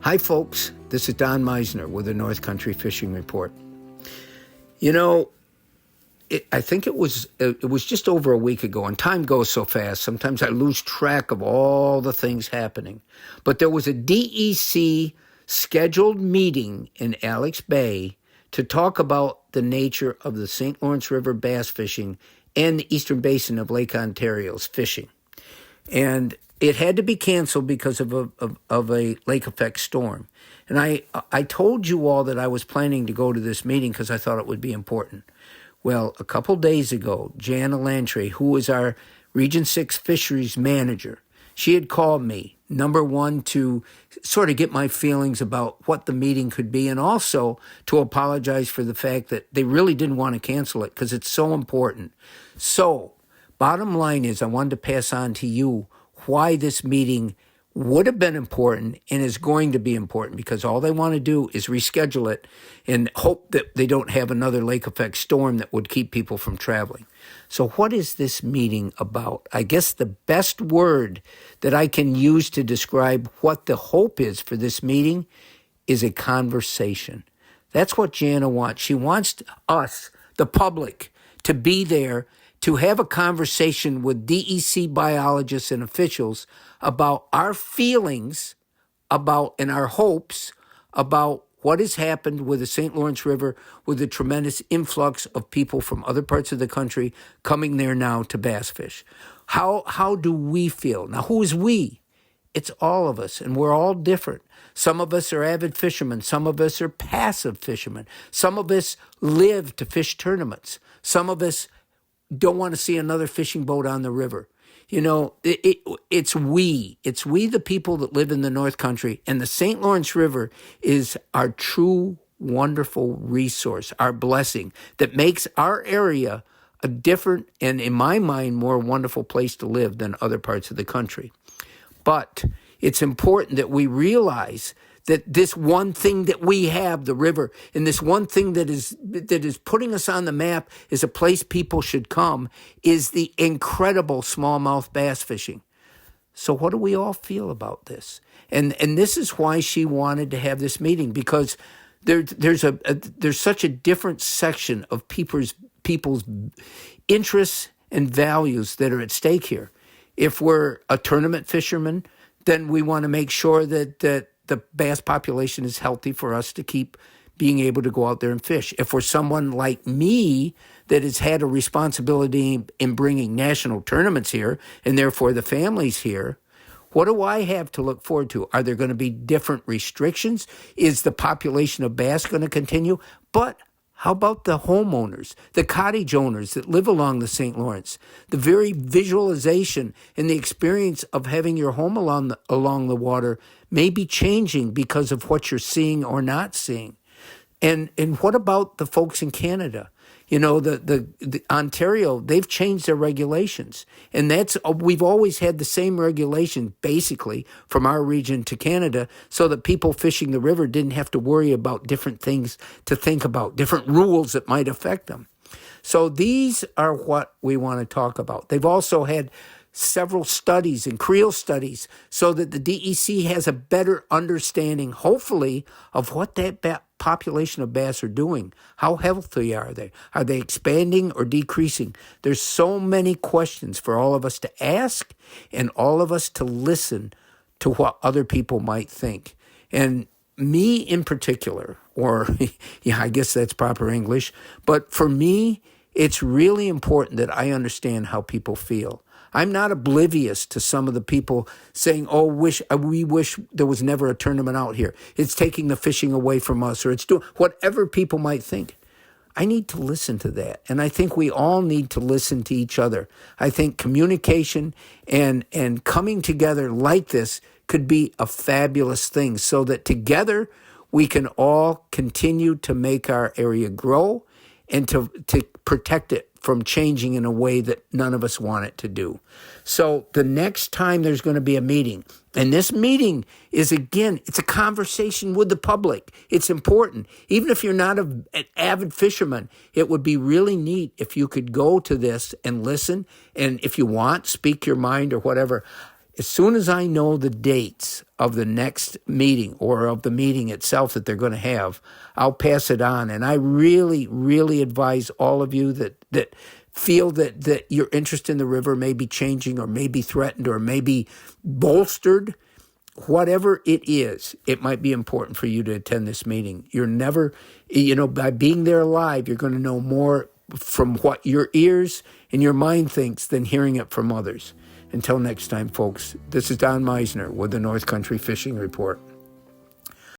Hi, folks. This is Don Meisner with the North Country Fishing Report. You know, I think it was just over a week ago, and time goes so fast. Sometimes I lose track of all the things happening. But there was a DEC scheduled meeting in Alex Bay to talk about the nature of the St. Lawrence River bass fishing and the eastern basin of Lake Ontario's fishing. And it had to be canceled because of a lake effect storm. And I told you all that I was planning to go to this meeting because I thought it would be important. Well, a couple days ago, Jana Lantry, who is our Region 6 Fisheries Manager, she had called me, number one, to sort of get my feelings about what the meeting could be, and also to apologize for the fact that they really didn't want to cancel it because it's so important. So, bottom line is, I wanted to pass on to you why this meeting would have been important and is going to be important, because all they want to do is reschedule it and hope that they don't have another lake effect storm that would keep people from traveling. So what is this meeting about? I guess the best word that I can use to describe what the hope is for this meeting is a conversation. That's what Jana wants. She wants us, the public, to be there to have a conversation with DEC biologists and officials about our feelings about and our hopes about what has happened with the St. Lawrence River, with the tremendous influx of people from other parts of the country coming there now to bass fish. How do we feel? Now, who is we? It's all of us, and we're all different. Some of us are avid fishermen. Some of us are passive fishermen. Some of us live to fish tournaments. Some of us don't want to see another fishing boat on the river. You know, it's we. It's we, the people that live in the North Country. And the St. Lawrence River is our true, wonderful resource, our blessing that makes our area a different and, in my mind, more wonderful place to live than other parts of the country. But it's important that we realize that this one thing that we have, the river, and this one thing that is putting us on the map as a place people should come, is the incredible smallmouth bass fishing. So what do we all feel about this? And this is why she wanted to have this meeting, because there's such a different section of people's interests and values that are at stake here. If we're a tournament fisherman, then we want to make sure that the bass population is healthy for us to keep being able to go out there and fish. If we're someone like me that has had a responsibility in bringing national tournaments here, and therefore the families here, what do I have to look forward to? Are there going to be different restrictions? Is the population of bass going to continue? But how about the homeowners, the cottage owners that live along the St. Lawrence? The very visualization and the experience of having your home along the water may be changing because of what you're seeing or not seeing. And what about the folks in Canada? You know, the Ontario, they've changed their regulations. And we've always had the same regulation, basically, from our region to Canada, so that people fishing the river didn't have to worry about different things to think about, different rules that might affect them. So these are what we want to talk about. They've also had several studies and creel studies so that the DEC has a better understanding, hopefully, of what that population of bass are doing. How healthy are they? Are they expanding or decreasing? There's so many questions for all of us to ask and all of us to listen to what other people might think. And me in particular, or yeah, I guess that's proper English, but for me, it's really important that I understand how people feel. I'm not oblivious to some of the people saying, oh, we wish there was never a tournament out here. It's taking the fishing away from us, or it's doing whatever people might think. I need to listen to that. And I think we all need to listen to each other. I think communication and coming together like this could be a fabulous thing, so that together we can all continue to make our area grow and to protect it from changing in a way that none of us want it to do. So the next time there's going to be a meeting, and this meeting is, again, it's a conversation with the public. It's important. Even if you're not an avid fisherman, it would be really neat if you could go to this and listen, and if you want, speak your mind or whatever. As soon as I know the dates of the next meeting or of the meeting itself that they're going to have, I'll pass it on. And I really, really advise all of you that feel that your interest in the river may be changing or may be threatened or may be bolstered. Whatever it is, it might be important for you to attend this meeting. You're never, by being there live, you're going to know more from what your ears and your mind thinks than hearing it from others. Until next time, folks, this is Don Meisner with the North Country Fishing Report.